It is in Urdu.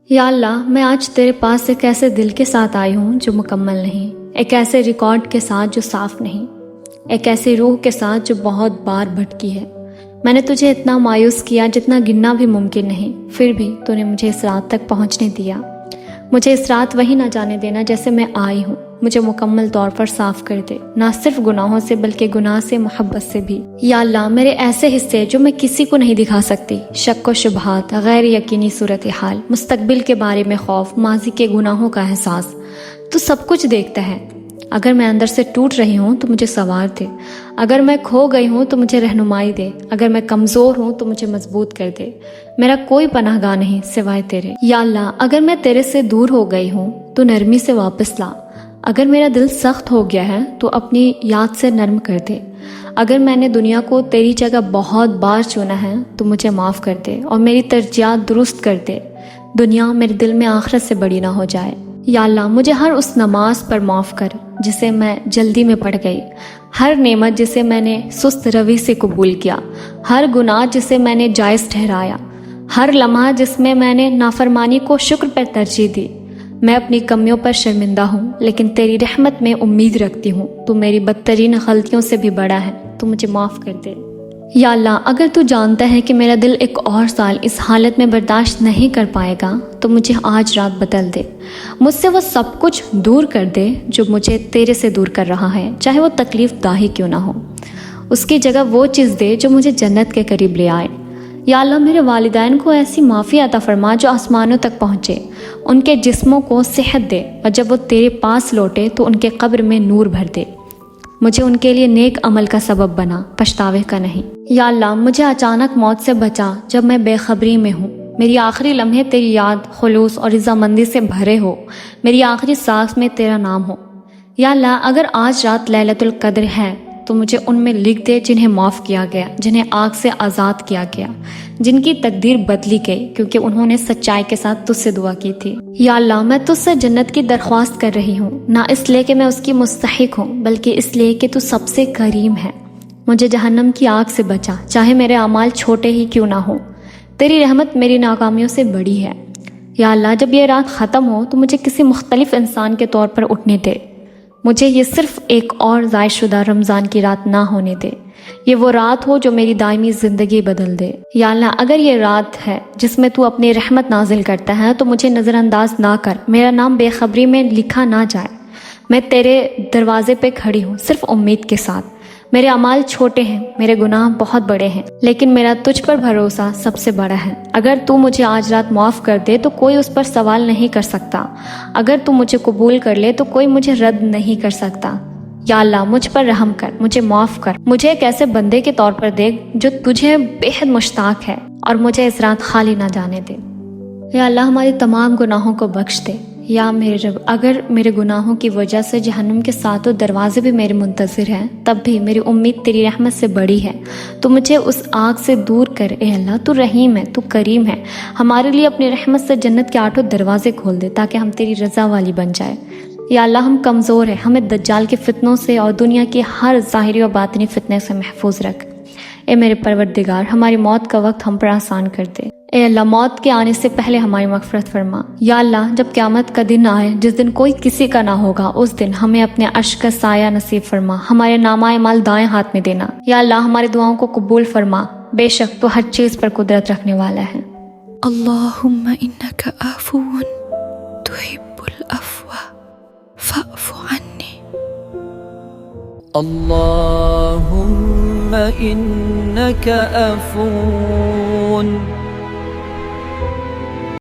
یا اللہ، میں آج تیرے پاس ایک ایسے دل کے ساتھ آئی ہوں جو مکمل نہیں، ایک ایسے ریکارڈ کے ساتھ جو صاف نہیں، ایک ایسی روح کے ساتھ جو بہت بار بھٹکی ہے۔ میں نے تجھے اتنا مایوس کیا جتنا گننا بھی ممکن نہیں، پھر بھی تو نے مجھے اس رات تک پہنچنے دیا۔ مجھے اس رات وہی نہ جانے دینا جیسے میں آئی ہوں۔ مجھے مکمل طور پر صاف کر دے، نہ صرف گناہوں سے بلکہ گناہ سے، محبت سے بھی۔ یا اللہ، میرے ایسے حصے جو میں کسی کو نہیں دکھا سکتی، شک و شبہات، غیر یقینی صورتحال، مستقبل کے بارے میں خوف، ماضی کے گناہوں کا احساس، تو سب کچھ دیکھتا ہے۔ اگر میں اندر سے ٹوٹ رہی ہوں تو مجھے سنوار دے، اگر میں کھو گئی ہوں تو مجھے رہنمائی دے، اگر میں کمزور ہوں تو مجھے مضبوط کر دے۔ میرا کوئی پناہ گاہ نہیں سوائے تیرے۔ یا اللہ، اگر میں تیرے سے دور ہو گئی ہوں تو نرمی سے واپس لا، اگر میرا دل سخت ہو گیا ہے تو اپنی یاد سے نرم کر دے، اگر میں نے دنیا کو تیری جگہ بہت بار چنا ہے تو مجھے معاف کر دے اور میری ترجیحات درست کر دے۔ دنیا میرے دل میں آخرت سے بڑی نہ ہو جائے۔ یا اللہ، مجھے ہر اس نماز پر معاف کر جسے میں جلدی میں پڑھ گئی، ہر نعمت جسے میں نے سست روی سے قبول کیا، ہر گناہ جسے میں نے جائز ٹھہرایا، ہر لمحہ جس میں میں نے نافرمانی کو شکر پر ترجیح دی۔ میں اپنی کمیوں پر شرمندہ ہوں، لیکن تیری رحمت میں امید رکھتی ہوں۔ تو میری بدترین غلطیوں سے بھی بڑا ہے، تو مجھے معاف کر دے۔ یا اللہ، اگر تو جانتا ہے کہ میرا دل ایک اور سال اس حالت میں برداشت نہیں کر پائے گا تو مجھے آج رات بدل دے۔ مجھ سے وہ سب کچھ دور کر دے جو مجھے تیرے سے دور کر رہا ہے، چاہے وہ تکلیف دہ ہی کیوں نہ ہو۔ اس کی جگہ وہ چیز دے جو مجھے جنت کے قریب لے آئے۔ یا اللہ، میرے والدین کو ایسی معافی عطا فرما جو آسمانوں تک پہنچے، ان کے جسموں کو صحت دے، اور جب وہ تیرے پاس لوٹے تو ان کے قبر میں نور بھر دے۔ مجھے ان کے لیے نیک عمل کا سبب بنا، پچھتاوے کا نہیں۔ یا اللہ، مجھے اچانک موت سے بچا جب میں بے خبری میں ہوں۔ میری آخری لمحے تیری یاد، خلوص اور رضامندی سے بھرے ہو، میری آخری سانس میں تیرا نام ہو۔ یا اللہ، اگر آج رات لیلۃ القدر ہے تو مجھے ان میں لکھ دے جنہیں معاف کیا گیا، جنہیں آگ سے آزاد کیا گیا، جن کی تقدیر بدلی گئی کیونکہ انہوں نے سچائی کے ساتھ تجھ سے دعا کی تھی۔ یا اللہ، میں تجھ سے جنت کی درخواست کر رہی ہوں، نہ اس لیے کہ میں اس کی مستحق ہوں بلکہ اس لیے کہ تو سب سے کریم ہے۔ مجھے جہنم کی آگ سے بچا، چاہے میرے اعمال چھوٹے ہی کیوں نہ ہوں۔ تیری رحمت میری ناکامیوں سے بڑی ہے۔ یا اللہ، جب یہ رات ختم ہو تو مجھے کسی مختلف انسان کے طور پر اٹھنے دے۔ مجھے یہ صرف ایک اور ضائع شدہ رمضان کی رات نہ ہونے دے۔ یہ وہ رات ہو جو میری دائمی زندگی بدل دے۔ یا اللہ، اگر یہ رات ہے جس میں تو اپنی رحمت نازل کرتا ہے تو مجھے نظر انداز نہ کر، میرا نام بے خبری میں لکھا نہ جائے۔ میں تیرے دروازے پہ کھڑی ہوں صرف امید کے ساتھ۔ میرے اعمال چھوٹے ہیں، میرے گناہ بہت بڑے ہیں، لیکن میرا تجھ پر بھروسہ سب سے بڑا ہے۔ اگر تو مجھے آج رات معاف کر دے تو کوئی اس پر سوال نہیں کر سکتا، اگر تو مجھے قبول کر لے تو کوئی مجھے رد نہیں کر سکتا۔ یا اللہ، مجھ پر رحم کر، مجھے معاف کر، مجھے ایک ایسے بندے کے طور پر دیکھ جو تجھے بے حد مشتاق ہے، اور مجھے اس رات خالی نہ جانے دے۔ یا اللہ، ہماری تمام گناہوں کو بخش دے۔ یا میرے رب، اگر میرے گناہوں کی وجہ سے جہنم کے ساتوں دروازے بھی میرے منتظر ہیں، تب بھی میری امید تیری رحمت سے بڑی ہے۔ تو مجھے اس آگ سے دور کر اے اللہ۔ تو رحیم ہے، تو کریم ہے، ہمارے لیے اپنی رحمت سے جنت کے 8 دروازے کھول دے تاکہ ہم تیری رضا والی بن جائے۔ یا اللہ، ہم کمزور ہیں، ہمیں دجال کے فتنوں سے اور دنیا کی ہر ظاہری و باطنی فتنے سے محفوظ رکھ۔ اے میرے پروردگار، ہماری موت کا وقت ہم پر آسان کر دے۔ اے اللہ، موت کے آنے سے پہلے ہماری مغفرت فرما۔ یا اللہ، جب قیامت کا دن آئے جس دن کوئی کسی کا نہ ہوگا، اس دن ہمیں اپنے عرش کا سایہ نصیب فرما، ہمارے نامہ اعمال دائیں ہاتھ میں دینا۔ یا اللہ، ہماری دعاؤں کو قبول فرما، بے شک تو ہر چیز پر قدرت رکھنے والا ہے۔ اللہم انک عفو تحب العفو فاعف عنی۔ اللہم انک عفو